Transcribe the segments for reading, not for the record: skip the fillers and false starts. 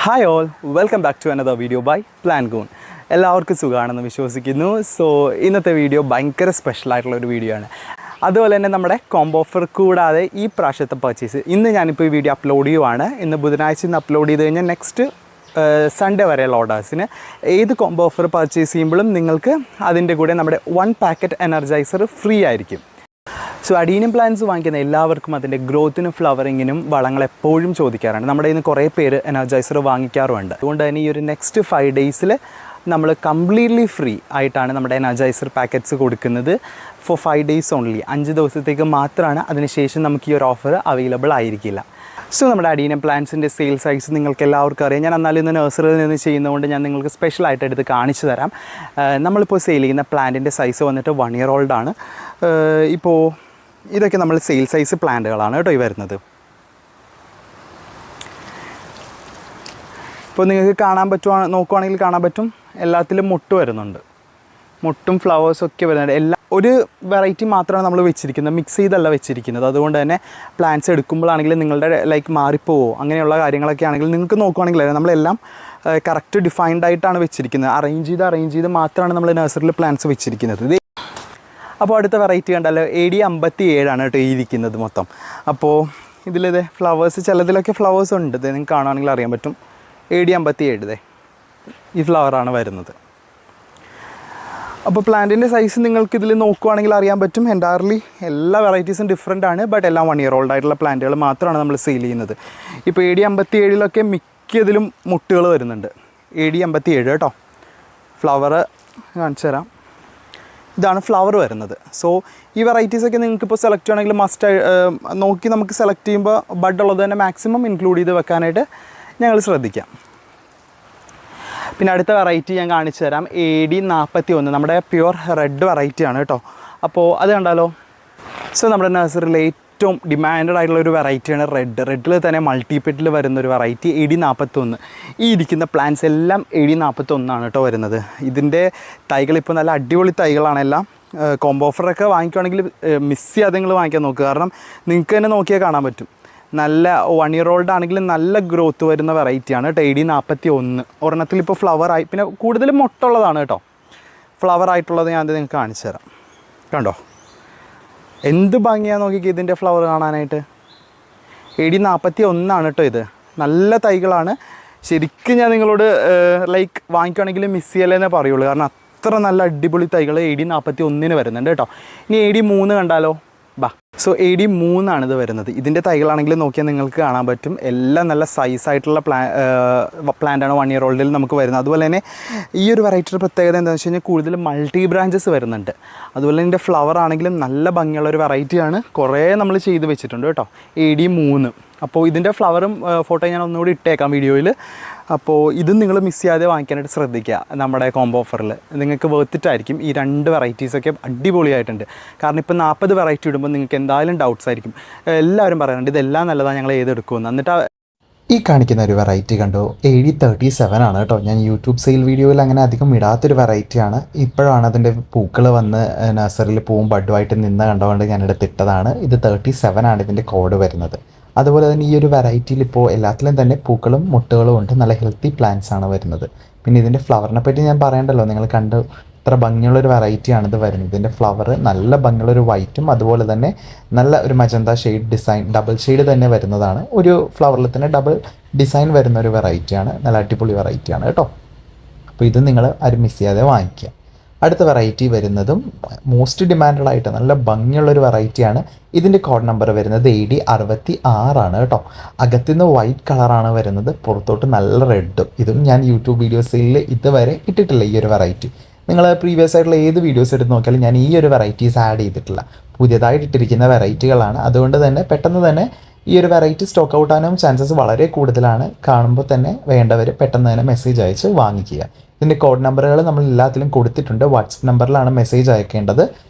Hi all, welcome back to another video by Plangoon. എല്ലാവർക്കും സുഖമാണെന്ന് വിശ്വസിക്കുന്നു. സോ ഇന്നത്തെ വീഡിയോ ഭയങ്കര സ്പെഷ്യലായിട്ടുള്ളൊരു വീഡിയോ ആണ്. അതുപോലെ തന്നെ നമ്മുടെ കോംബോ ഓഫർ കൂടാതെ ഈ പ്രാവശ്യത്തെ പർച്ചേസ് ഇന്ന് ഞാനിപ്പോൾ ഈ വീഡിയോ അപ്ലോഡ് ചെയ്യുവാണ്. ഇന്ന് ബുധനാഴ്ച ഇന്ന് അപ്ലോഡ് ചെയ്ത് കഴിഞ്ഞാൽ നെക്സ്റ്റ് സൺഡേ വരെയുള്ള ഓർഡേഴ്സിന് ഏത് കോംബോ ഓഫർ പർച്ചേസ് ചെയ്യുമ്പോഴും നിങ്ങൾക്ക് അതിൻ്റെ കൂടെ നമ്മുടെ 1 പാക്കറ്റ് എനർജൈസർ ഫ്രീ ആയിരിക്കും. സോ അഡീനിയം പ്ലാന്റ്സ് വാങ്ങിക്കുന്ന എല്ലാവർക്കും അതിൻ്റെ ഗ്രോത്തിനും ഫ്ലവറിങ്ങിനും വളങ്ങൾ എപ്പോഴും ചോദിക്കാറുണ്ട്. നമ്മുടെ ഇന്ന് കുറേ പേര് എനർജൈസർ വാങ്ങിക്കാറുമുണ്ട്. അതുകൊണ്ട് തന്നെ ഈ ഒരു നെക്സ്റ്റ് 5 ഡേയ്സിൽ നമ്മൾ കംപ്ലീറ്റ്ലി ഫ്രീ ആയിട്ടാണ് നമ്മുടെ എനർജൈസർ പാക്കറ്റ്സ് കൊടുക്കുന്നത്. ഫോർ 5 ഡേയ്സ് ഓൺലി, 5 ദിവസത്തേക്ക് മാത്രമാണ്. അതിനുശേഷം നമുക്ക് ഈ ഒരു ഓഫർ അവൈലബിൾ ആയിരിക്കില്ല. സോ നമ്മുടെ അഡീനിയം പ്ലാന്റ്സിൻ്റെ സെയിൽ സൈസ് നിങ്ങൾക്ക് എല്ലാവർക്കും അറിയാം. ഞാൻ എന്നാലും ഇന്ന് നഴ്സറിയിൽ നിന്ന് ചെയ്യുന്നതുകൊണ്ട് ഞാൻ നിങ്ങൾക്ക് സ്പെഷ്യലായിട്ട് എടുത്ത് കാണിച്ചു തരാം. നമ്മളിപ്പോൾ സെയിൽ ചെയ്യുന്ന പ്ലാന്റിൻ്റെ സൈസ് വന്നിട്ട് 1 year old ആണ്. ഇപ്പോൾ ഇതൊക്കെ നമ്മൾ സെയിൽ സൈസ് പ്ലാന്റുകളാണ് കേട്ടോ ഈ വരുന്നത്. ഇപ്പോൾ നിങ്ങൾക്ക് കാണാൻ നോക്കുവാണെങ്കിൽ കാണാൻ പറ്റും, എല്ലാത്തിലും മുട്ട് വരുന്നുണ്ട്. മുട്ടും ഫ്ലവേഴ്സൊക്കെ വരുന്നുണ്ട്. ഒരു വെറൈറ്റി മാത്രമാണ് നമ്മൾ വെച്ചിരിക്കുന്നത്, മിക്സ് ചെയ്തല്ല വെച്ചിരിക്കുന്നത്. അതുകൊണ്ട് തന്നെ പ്ലാന്റ്സ് എടുക്കുമ്പോഴാണെങ്കിലും നിങ്ങളുടെ മാറിപ്പോവോ അങ്ങനെയുള്ള കാര്യങ്ങളൊക്കെ ആണെങ്കിൽ നിങ്ങൾക്ക് നോക്കുവാണെങ്കിൽ നമ്മളെല്ലാം കറക്റ്റ് ഡിഫൈൻഡ് ആയിട്ടാണ് വെച്ചിരിക്കുന്നത്. അറേഞ്ച് ചെയ്ത് മാത്രമാണ് നമ്മൾ നഴ്സറിയിൽ പ്ലാന്റ്സ് വെച്ചിരിക്കുന്നത്. അപ്പോൾ അടുത്ത വെറൈറ്റി കണ്ടല്ലോ, AD 57 ആണ് കേട്ടോ ഇരിക്കുന്നത് മൊത്തം. അപ്പോൾ ഇതിലിത് ഫ്ലവേഴ്സ്, ചിലതിലൊക്കെ ഫ്ലവേഴ്സ് ഉണ്ട്. ഇത് നിങ്ങൾക്ക് കാണുകയാണെങ്കിൽ അറിയാൻ പറ്റും. AD 57 ഈ ഫ്ലവറാണ് വരുന്നത്. അപ്പോൾ പ്ലാന്റിൻ്റെ സൈസ് നിങ്ങൾക്ക് ഇതിൽ നോക്കുവാണെങ്കിൽ അറിയാൻ പറ്റും. എൻറ്റയർലി എല്ലാ വെറൈറ്റീസും ഡിഫറെൻ്റ് ആണ്. ബട്ട് എല്ലാം 1 year old ആയിട്ടുള്ള പ്ലാന്റുകൾ മാത്രമാണ് നമ്മൾ സെയിൽ ചെയ്യുന്നത്. ഇപ്പോൾ AD 57 മിക്കതിലും മുട്ടുകൾ വരുന്നുണ്ട്. AD 57 കേട്ടോ. ഫ്ലവർ കാണിച്ചു തരാം. ഇതാണ് ഫ്ലവർ വരുന്നത്. സോ ഈ വെറൈറ്റീസൊക്കെ നിങ്ങൾക്കിപ്പോൾ സെലക്ട് ചെയ്യണമെങ്കിൽ മസ്റ്റ് നോക്കി നമുക്ക് സെലക്ട് ചെയ്യുമ്പോൾ ബഡ് ഉള്ളത് തന്നെ മാക്സിമം ഇൻക്ലൂഡ് ചെയ്ത് വെക്കാനായിട്ട് ഞങ്ങൾ ശ്രദ്ധിക്കാം. പിന്നെ അടുത്ത വെറൈറ്റി ഞാൻ കാണിച്ചു തരാം. AD 41 നമ്മുടെ പ്യുവർ റെഡ് വെറൈറ്റിയാണ് കേട്ടോ. അപ്പോൾ അത് കണ്ടാലോ. സോ നമ്മുടെ നഴ്സറിയിൽ ഏറ്റവും ഡിമാൻഡഡ് ആയിട്ടുള്ള ഒരു വെറൈറ്റിയാണ് റെഡിൽ തന്നെ മൾട്ടിപ്പെറ്റിൽ വരുന്നൊരു വെറൈറ്റി AD 41. ഈ ഇരിക്കുന്ന പ്ലാന്റ്സ് എല്ലാം AD 41 ആണ് കേട്ടോ വരുന്നത്. ഇതിൻ്റെ തൈകളിപ്പോൾ നല്ല അടിപൊളി തൈകളാണ് എല്ലാം. കോംബോ ഓഫറൊക്കെ വാങ്ങിക്കുകയാണെങ്കിൽ മിസ് ചെയ്യാതെ നിങ്ങൾ വാങ്ങിക്കാൻ നോക്കുക. കാരണം നിങ്ങൾക്ക് തന്നെ നോക്കിയാൽ കാണാൻ പറ്റും, നല്ല 1 year old ആണെങ്കിലും നല്ല ഗ്രോത്ത് വരുന്ന വെറൈറ്റിയാണ് കേട്ടോ. AD 41 ഒരെണ്ണത്തിൽ ഇപ്പോൾ ഫ്ലവറായി, പിന്നെ കൂടുതലും മുട്ടുള്ളതാണ് കേട്ടോ. ഫ്ലവറായിട്ടുള്ളത് ഞാൻ നിങ്ങൾക്ക് കാണിച്ചു തരാം. കണ്ടോ എന്ത് ഭംഗിയാണെന്ന് നോക്കിക്കോ ഇതിൻ്റെ ഫ്ലവർ കാണാനായിട്ട്. AD 41 ആണ് കേട്ടോ ഇത്. നല്ല തൈകളാണ്. ശരിക്കും ഞാൻ നിങ്ങളോട് വാങ്ങിക്കുകയാണെങ്കിൽ മിസ് ചെയ്യലേന്നേ പറയുള്ളൂ. കാരണം അത്ര നല്ല അടിപൊളി തൈകൾ AD 41 വരുന്നുണ്ട് കേട്ടോ. ഇനി AD 3 കണ്ടാലോ. സോ AD 3 ആണിത് വരുന്നത്. ഇതിൻ്റെ തൈകളാണെങ്കിൽ നോക്കിയാൽ നിങ്ങൾക്ക് കാണാൻ പറ്റും, എല്ലാം നല്ല സൈസായിട്ടുള്ള പ്ലാന്റാണ് 1 year old നമുക്ക് വരുന്നത്. അതുപോലെ തന്നെ ഈ ഒരു വെറൈറ്റിയുടെ പ്രത്യേകത എന്താണെന്ന് വെച്ച് കഴിഞ്ഞാൽ കൂടുതൽ മൾട്ടി ബ്രാഞ്ചസ് വരുന്നുണ്ട്. അതുപോലെ ഇതിൻ്റെ ഫ്ലവർ ആണെങ്കിലും നല്ല ഭംഗിയുള്ളൊരു വെറൈറ്റിയാണ്. കുറേ നമ്മൾ ചെയ്ത് വെച്ചിട്ടുണ്ട് കേട്ടോ. AD 3. അപ്പോൾ ഇതിൻ്റെ ഫ്ലവറും ഫോട്ടോ ഞാൻ ഒന്നുകൂടി ഇട്ടേക്കാം വീഡിയോയിൽ. അപ്പോൾ ഇതും നിങ്ങൾ മിസ് ചെയ്യാതെ വാങ്ങിക്കാനായിട്ട് ശ്രദ്ധിക്കുക. നമ്മുടെ കോംബോ ഓഫറിൽ നിങ്ങൾക്ക് വേർത്തിട്ടായിരിക്കും. ഈ 2 വെറൈറ്റീസൊക്കെ അടിപൊളിയായിട്ടുണ്ട്. കാരണം ഇപ്പോൾ 40 വെറൈറ്റി ഇടുമ്പോൾ നിങ്ങൾക്ക് എന്തായാലും ഡൗട്ട്സ് ആയിരിക്കും. എല്ലാവരും പറയുന്നുണ്ട് ഇതെല്ലാം നല്ലതാണ്, ഞങ്ങൾ ഏതെടുക്കുമെന്ന്. എന്നിട്ട് ഈ കാണിക്കുന്ന ഒരു വെറൈറ്റി കണ്ടോ, AD 37 ആണ് കേട്ടോ. ഞാൻ യൂട്യൂബ് സെയിൽ വീഡിയോയിൽ അങ്ങനെ അധികം ഇടാത്തൊരു വെറൈറ്റിയാണ്. ഇപ്പോഴാണ് അതിൻ്റെ പൂക്കൾ വന്ന് നഴ്സറിയിൽ പൂവും ബഡുമായിട്ട് നിന്ന് കണ്ടുകൊണ്ട് ഞാനെടുത്തിട്ടതാണ്. ഇത് 37 ആണ് ഇതിൻ്റെ കോഡ് വരുന്നത്. അതുപോലെ തന്നെ ഈ ഒരു വെറൈറ്റിയിൽ ഇപ്പോൾ എല്ലാത്തിലും തന്നെ പൂക്കളും മുട്ടുകളും ഉണ്ട്. നല്ല ഹെൽത്തി പ്ലാന്റ്സ് ആണ് വരുന്നത്. പിന്നെ ഇതിൻ്റെ ഫ്ലവറിനെ പറ്റി ഞാൻ പറയണ്ടല്ലോ, നിങ്ങൾ കണ്ടു ഇത്ര ഭംഗിയുള്ളൊരു വെറൈറ്റിയാണ് ഇത് വരുന്നത്. ഇതിൻ്റെ ഫ്ലവർ നല്ല ഭംഗിയുള്ളൊരു വൈറ്റും അതുപോലെ തന്നെ നല്ല ഒരു magenta shade design, double shade തന്നെ വരുന്നതാണ്. ഒരു ഫ്ലവറിൽ തന്നെ ഡബിൾ ഡിസൈൻ വരുന്ന ഒരു വെറൈറ്റിയാണ്. നല്ല അടിപൊളി വെറൈറ്റിയാണ് കേട്ടോ. അപ്പോൾ ഇത് നിങ്ങൾ ആരും മിസ് ചെയ്യാതെ വാങ്ങിക്കുക. അടുത്ത വെറൈറ്റി വരുന്നതും മോസ്റ്റ് ഡിമാൻഡഡ് ആയിട്ട് നല്ല ഭംഗിയുള്ളൊരു വെറൈറ്റിയാണ്. ഇതിൻ്റെ കോഡ് നമ്പർ വരുന്നത് AD 66 ആണ് കേട്ടോ. അകത്തുനിന്ന് വൈറ്റ് കളറാണ് വരുന്നത്, പുറത്തോട്ട് നല്ല റെഡും. ഇതും ഞാൻ യൂട്യൂബ് വീഡിയോസിൽ ഇതുവരെ ഇട്ടിട്ടില്ല ഈ ഒരു വെറൈറ്റി. നിങ്ങൾ പ്രീവിയസ് ആയിട്ടുള്ള ഏത് വീഡിയോസ് എടുത്ത് നോക്കിയാലും ഞാൻ ഈ ഒരു വെറൈറ്റീസ് ആഡ് ചെയ്തിട്ടില്ല. പുതിയതായിട്ട് ഇട്ടിരിക്കുന്ന വെറൈറ്റികളാണ്. അതുകൊണ്ട് തന്നെ പെട്ടെന്ന് തന്നെ ഈ ഒരു വെറൈറ്റി സ്റ്റോക്ക് ഔട്ട് ആകാനും ചാൻസസ് വളരെ കൂടുതലാണ്. കാണുമ്പോൾ തന്നെ വേണ്ടവർ പെട്ടെന്ന് തന്നെ മെസ്സേജ് അയച്ച് വാങ്ങിക്കുക. ഇതിൻ്റെ കോഡ് നമ്പറുകൾ നമ്മൾ എല്ലാത്തിലും കൊടുത്തിട്ടുണ്ട്. വാട്സപ്പ് നമ്പറിലാണ് മെസ്സേജ് അയക്കേണ്ടത്.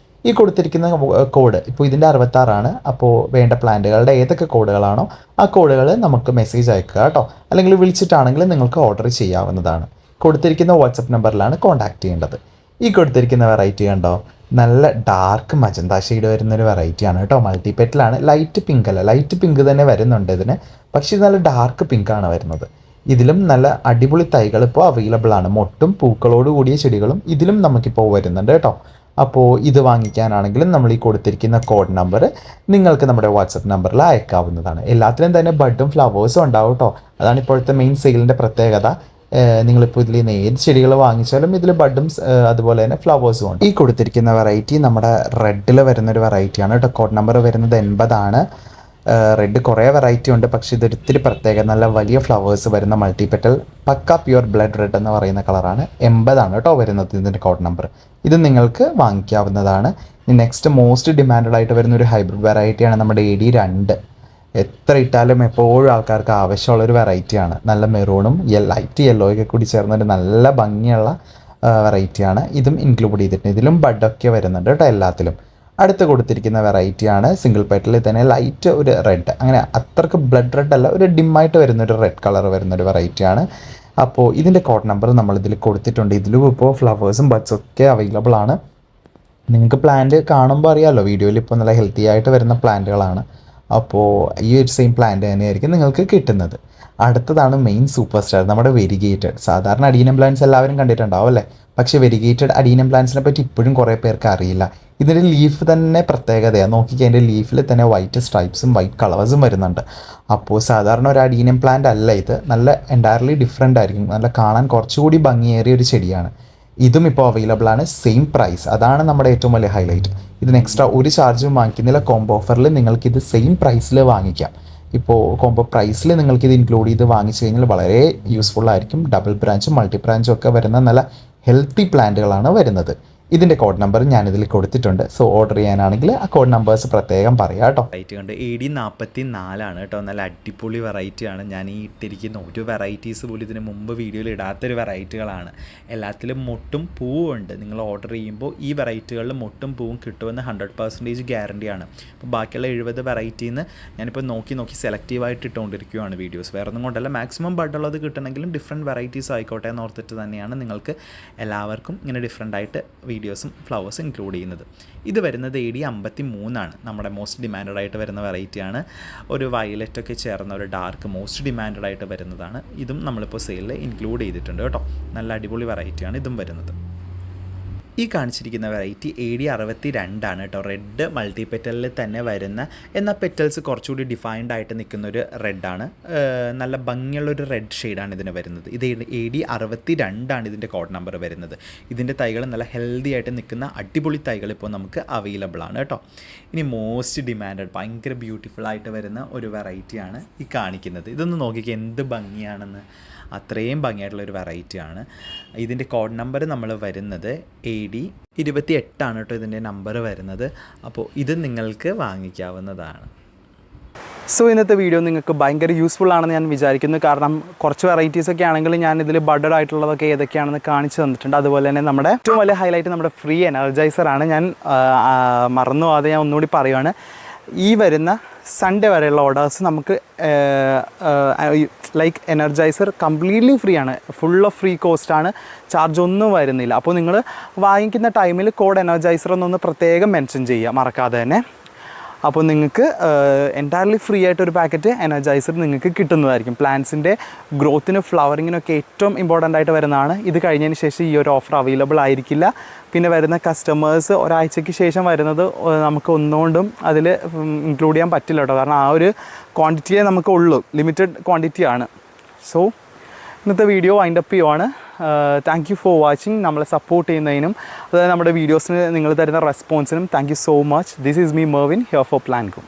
ഈ കൊടുത്തിരിക്കുന്ന കോഡ് ഇപ്പോൾ ഇതിൻ്റെ 66 ആണ്. അപ്പോൾ വേണ്ട പ്ലാന്റുകളുടെ ഏതൊക്കെ കോഡുകളാണോ ആ കോഡുകൾ നമുക്ക് മെസ്സേജ് അയക്കുക കേട്ടോ. അല്ലെങ്കിൽ വിളിച്ചിട്ടാണെങ്കിൽ നിങ്ങൾക്ക് ഓർഡർ ചെയ്യാവുന്നതാണ്. കൊടുത്തിരിക്കുന്ന വാട്സപ്പ് നമ്പറിലാണ് കോൺടാക്റ്റ് ചെയ്യേണ്ടത്. ഈ കൊടുത്തിരിക്കുന്ന വെറൈറ്റി കണ്ടോ, നല്ല ഡാർക്ക് മജന്ത ഷെയ്ഡ് വരുന്നൊരു വെറൈറ്റിയാണ് കേട്ടോ. മൾട്ടിപെറ്റിലാണ്. ലൈറ്റ് പിങ്ക് അല്ല, ലൈറ്റ് പിങ്ക് തന്നെ വരുന്നുണ്ട് ഇതിന്. പക്ഷേ ഇത് നല്ല ഡാർക്ക് പിങ്കാണ് വരുന്നത്. ഇതിലും നല്ല അടിപൊളി തൈകൾ ഇപ്പോൾ അവൈലബിൾ ആണ്. മൊട്ടും പൂക്കളോട് കൂടിയ ചെടികളും ഇതിലും നമുക്കിപ്പോൾ വരുന്നുണ്ട് കേട്ടോ. അപ്പോൾ ഇത് വാങ്ങിക്കാനാണെങ്കിലും നമ്മൾ ഈ കൊടുത്തിരിക്കുന്ന കോഡ് നമ്പർ നിങ്ങൾക്ക് നമ്മുടെ വാട്സപ്പ് നമ്പറിൽ അയക്കാവുന്നതാണ്. എല്ലാത്തിനും തന്നെ ബഡും ഫ്ലവേഴ്സും ഉണ്ടാവും കേട്ടോ. അതാണ് ഇപ്പോഴത്തെ മെയിൻ സെയിലിൻ്റെ പ്രത്യേകത. നിങ്ങളിപ്പോൾ ഇതിൽ നിന്ന് ഏത് ചെടികൾ വാങ്ങിച്ചാലും ഇതിൽ ബഡും അതുപോലെ തന്നെ ഫ്ലവേഴ്സും ഉണ്ട്. ഈ കൊടുത്തിരിക്കുന്ന വെറൈറ്റി നമ്മുടെ റെഡിൽ വരുന്നൊരു വെറൈറ്റിയാണ് കേട്ടോ. കോഡ് നമ്പർ വരുന്നത് 80 ആണ്. റെഡ് കുറേ വെറൈറ്റി ഉണ്ട്, പക്ഷേ ഇതൊരിത്തിരി പ്രത്യേക നല്ല വലിയ ഫ്ലവേഴ്സ് വരുന്ന മൾട്ടിപെറ്റൽ പക്ക പ്യുവർ ബ്ലഡ് റെഡ് എന്ന് പറയുന്ന കളറാണ്. 80 ആണ് കേട്ടോ വരുന്നത് ഇതിൻ്റെ കോഡ് നമ്പർ. ഇത് നിങ്ങൾക്ക് വാങ്ങിക്കാവുന്നതാണ്. നെക്സ്റ്റ് മോസ്റ്റ് ഡിമാൻഡഡ് ആയിട്ട് വരുന്ന ഒരു ഹൈബ്രിഡ് വെറൈറ്റിയാണ് നമ്മുടെ AD2. എത്ര ഇട്ടാലും എപ്പോഴും ആൾക്കാർക്ക് ആവശ്യമുള്ളൊരു വെറൈറ്റിയാണ്. നല്ല മെറൂണും ലൈറ്റ് യെല്ലോയൊക്കെ കൂടി ചേർന്നൊരു നല്ല ഭംഗിയുള്ള വെറൈറ്റിയാണ്. ഇതും ഇൻക്ലൂഡ് ചെയ്തിട്ടുണ്ട്. ഇതിലും ബഡൊക്കെ വരുന്നുണ്ട് കേട്ടോ എല്ലാത്തിലും. അടുത്ത് കൊടുത്തിരിക്കുന്ന വെറൈറ്റിയാണ് സിംഗിൾ പെറ്റലിൽ തന്നെ ലൈറ്റ് ഒരു റെഡ്, അങ്ങനെ അത്രക്ക് ബ്ലഡ് റെഡ് അല്ല, ഒരു ഡിമ്മായിട്ട് വരുന്നൊരു റെഡ് കളർ വരുന്നൊരു വെറൈറ്റിയാണ്. അപ്പോൾ ഇതിൻ്റെ കോഡ് നമ്പർ നമ്മളിതിൽ കൊടുത്തിട്ടുണ്ട്. ഇതിലും ഇപ്പോൾ ഫ്ലവേഴ്സും ബഡ്സും ഒക്കെ അവൈലബിൾ ആണ്. നിങ്ങൾക്ക് പ്ലാന്റ് കാണുമ്പോൾ അറിയാമല്ലോ, വീഡിയോയിൽ ഇപ്പോൾ നല്ല ഹെൽത്തി ആയിട്ട് വരുന്ന പ്ലാന്റുകളാണ്. അപ്പോൾ ഈ ഒരു സെയിം പ്ലാന്റ് തന്നെയായിരിക്കും നിങ്ങൾക്ക് കിട്ടുന്നത്. അടുത്തതാണ് മെയിൻ സൂപ്പർ സ്റ്റാർ, നമ്മുടെ വെരിഗേറ്റഡ്. സാധാരണ അഡീനം പ്ലാന്റ്സ് എല്ലാവരും കണ്ടിട്ടുണ്ടാവും അല്ലേ? പക്ഷേ വെരിഗേറ്റഡ് അഡീനം പ്ലാന്റ്സിനെ പറ്റി ഇപ്പോഴും കുറേ പേർക്ക് അറിയില്ല. ഇതിൻ്റെ ലീഫ് തന്നെ പ്രത്യേകതയാണ്. നോക്കിക്കുക, അതിൻ്റെ ലീഫിൽ തന്നെ വൈറ്റ് സ്ട്രൈപ്സും വൈറ്റ് കളേഴ്സും വരുന്നുണ്ട്. അപ്പോൾ സാധാരണ ഒരു അഡീനം പ്ലാന്റ് അല്ല ഇത്. നല്ല എൻറ്റയർലി ഡിഫറെൻ്റ് ആയിരിക്കും. നല്ല കാണാൻ കുറച്ചുകൂടി ഭംഗിയേറിയ ഒരു ചെടിയാണ്. ഇതും ഇപ്പോൾ അവൈലബിൾ ആണ്. സെയിം പ്രൈസ്, അതാണ് നമ്മുടെ ഏറ്റവും വലിയ ഹൈലൈറ്റ്. ഇതിന് എക്സ്ട്രാ ഒരു ചാർജും വാങ്ങിക്കുന്നില്ല. കോംബോ ഓഫറിൽ നിങ്ങൾക്കിത് സെയിം പ്രൈസിൽ വാങ്ങിക്കാം. ഇപ്പോൾ കോംബോ പ്രൈസിൽ നിങ്ങൾക്കിത് ഇൻക്ലൂഡ് ചെയ്ത് വാങ്ങിച്ചു കഴിഞ്ഞാൽ വളരെ യൂസ്ഫുൾ ആയിരിക്കും. ഡബിൾ ബ്രാഞ്ചും മൾട്ടി ബ്രാഞ്ചും ഒക്കെ വരുന്ന നല്ല ഹെൽത്തി പ്ലാന്റുകളാണ് വരുന്നത്. ഇതിൻ്റെ കോഡ് നമ്പർ ഞാനിതിൽ കൊടുത്തിട്ടുണ്ട്. സോ ഓർഡർ ചെയ്യാനാണെങ്കിൽ ആ കോഡ് നമ്പേഴ്സ് പ്രത്യേകം പറയാം കേട്ടോ. വെറൈറ്റി കണ്ട് AD44 കേട്ടോ. നല്ല അടിപൊളി വെറൈറ്റിയാണ്. ഞാൻ ഈ ഇട്ടിരിക്കുന്ന ഒരു വെറൈറ്റീസ് പോലും ഇതിന് മുമ്പ് വീഡിയോയിൽ ഇടാത്തൊരു വെറൈറ്റികളാണ്. എല്ലാത്തിലും മൊട്ടും പൂവും ഉണ്ട്. നിങ്ങൾ ഓർഡർ ചെയ്യുമ്പോൾ ഈ വെറൈറ്റികളിൽ മൊട്ടും പൂവും കിട്ടുമെന്ന് 100% ഗ്യാരണ്ടിയാണ്. അപ്പോൾ ബാക്കിയുള്ള 70 വെറൈറ്റിയിൽ നിന്ന് ഞാനിപ്പോൾ നോക്കി സെലക്റ്റീവായിട്ട് ഇട്ടുകൊണ്ടിരിക്കുകയാണ് വീഡിയോസ്. വേറെ ഒന്നും കൊണ്ടല്ല, മാക്സിമം ബഡുള്ളത് കിട്ടണമെങ്കിലും ഡിഫറെൻറ്റ് വെറൈറ്റീസ് ആയിക്കോട്ടെ എന്ന് ഓർത്തിട്ട് തന്നെയാണ് നിങ്ങൾക്ക് എല്ലാവർക്കും ഇങ്ങനെ ഡിഫറെൻ്റ് ആയിട്ട് വീഡിയോസും ഫ്ലവേഴ്സും ഇൻക്ലൂഡ് ചെയ്യുന്നത്. ഇത് വരുന്നത് AD53 നമ്മുടെ മോസ്റ്റ് ഡിമാൻഡഡ് ആയിട്ട് വരുന്ന വെറൈറ്റിയാണ്. ഒരു വയലറ്റൊക്കെ ചേർന്ന ഒരു ഡാർക്ക് മോസ്റ്റ് ഡിമാൻഡഡ് ആയിട്ട് വരുന്നതാണ്. ഇതും നമ്മളിപ്പോൾ സെയിലിൽ ഇൻക്ലൂഡ് ചെയ്തിട്ടുണ്ട് കേട്ടോ. നല്ല അടിപൊളി വെറൈറ്റിയാണ് ഇതും വരുന്നത്. ഈ കാണിച്ചിരിക്കുന്ന വെറൈറ്റി AD62 കേട്ടോ. റെഡ് മൾട്ടിപെറ്റലിൽ തന്നെ വരുന്ന, എന്നാൽ പെറ്റൽസ് കുറച്ചുകൂടി ഡിഫൈൻഡ് ആയിട്ട് നിൽക്കുന്നൊരു റെഡാണ്. നല്ല ഭംഗിയുള്ളൊരു റെഡ് ഷെയ്ഡാണ് ഇതിന് വരുന്നത്. ഇത് AD62 ഇതിൻ്റെ കോഡ് നമ്പർ വരുന്നത്. ഇതിൻ്റെ തൈകൾ നല്ല ഹെൽത്തി ആയിട്ട് നിൽക്കുന്ന അടിപൊളി തൈകൾ ഇപ്പോൾ നമുക്ക് അവൈലബിൾ ആണ് കേട്ടോ. ഇനി മോസ്റ്റ് ഡിമാൻഡഡ് ഭയങ്കര ബ്യൂട്ടിഫുൾ ആയിട്ട് വരുന്ന ഒരു വെറൈറ്റിയാണ് ഈ കാണിക്കുന്നത്. ഇതൊന്ന് നോക്കിക്കുക എന്ത് ഭംഗിയാണെന്ന്. അത്രയും ഭംഗിയായിട്ടുള്ളൊരു വെറൈറ്റിയാണ്. ഇതിൻ്റെ കോഡ് നമ്പർ നമ്മൾ വരുന്നത് AD28 കേട്ടോ ഇതിൻ്റെ നമ്പർ വരുന്നത്. അപ്പോൾ ഇത് നിങ്ങൾക്ക് വാങ്ങിക്കാവുന്നതാണ്. സോ ഇന്നത്തെ വീഡിയോ നിങ്ങൾക്ക് ഭയങ്കര യൂസ്ഫുൾ ആണെന്ന് ഞാൻ വിചാരിക്കുന്നു. കാരണം കുറച്ച് വെറൈറ്റീസൊക്കെ ആണെങ്കിൽ ഞാൻ ഇതിൽ ബഡഡ് ആയിട്ടുള്ളതൊക്കെ ഏതൊക്കെയാണെന്ന് കാണിച്ചു തന്നിട്ടുണ്ട്. അതുപോലെ തന്നെ നമ്മുടെ ഏറ്റവും വലിയ ഹൈലൈറ്റ് നമ്മുടെ ഫ്രീ എനർജൈസറാണ്. ഞാൻ മറന്നു പോകാതെ ഞാൻ ഒന്നുകൂടി പറയുവാണ്. ഈ വരുന്ന സൺഡേ വരെയുള്ള ഓർഡേഴ്സ് നമുക്ക് ലൈക്ക് എനർജൈസർ കംപ്ലീറ്റ്ലി ഫ്രീ ആണ്. ഫുൾ ഓഫ് ഫ്രീ കോസ്റ്റാണ്. ചാർജ് ഒന്നും വരുന്നില്ല. അപ്പോൾ നിങ്ങൾ വാങ്ങിക്കുന്ന ടൈമിൽ കോഡ് എനർജൈസർ എന്നൊന്ന് പ്രത്യേകം മെൻഷൻ ചെയ്യുക മറക്കാതെ തന്നെ. അപ്പോൾ നിങ്ങൾക്ക് എൻറ്റയർലി ഫ്രീ ആയിട്ടൊരു പാക്കറ്റ് എനർജൈസർ നിങ്ങൾക്ക് കിട്ടുന്നതായിരിക്കും. പ്ലാന്റ്സിൻ്റെ ഗ്രോത്തിനും ഫ്ലവറിങ്ങിനൊക്കെ ഏറ്റവും ഇമ്പോർട്ടൻ്റ് ആയിട്ട് വരുന്നതാണ്. ഇത് കഴിഞ്ഞതിന് ശേഷം ഈ ഒരു ഓഫർ അവൈലബിൾ ആയിരിക്കില്ല. പിന്നെ വരുന്ന കസ്റ്റമേഴ്സ് ഒരാഴ്ചയ്ക്ക് ശേഷം വരുന്നത് നമുക്ക് ഒന്നുകൊണ്ടും അതിൽ ഇൻക്ലൂഡ് ചെയ്യാൻ പറ്റില്ല കേട്ടോ. കാരണം ആ ഒരു ക്വാണ്ടിറ്റിയേ നമുക്ക് ഉള്ളൂ, ലിമിറ്റഡ് ക്വാണ്ടിറ്റിയാണ്. സോ ഇന്നത്തെ വീഡിയോ വൈൻഡപ്പ് ചെയ്യുവാണ്. Thank you for watching. നമ്മളെ സപ്പോർട്ട് ചെയ്യുന്നതിനും അതായത് നമ്മുടെ വീഡിയോസിന് നിങ്ങൾ തരുന്ന റെസ്പോൺസിനും thank you so much. This is me Mervin here for പ്ലാൻകോ.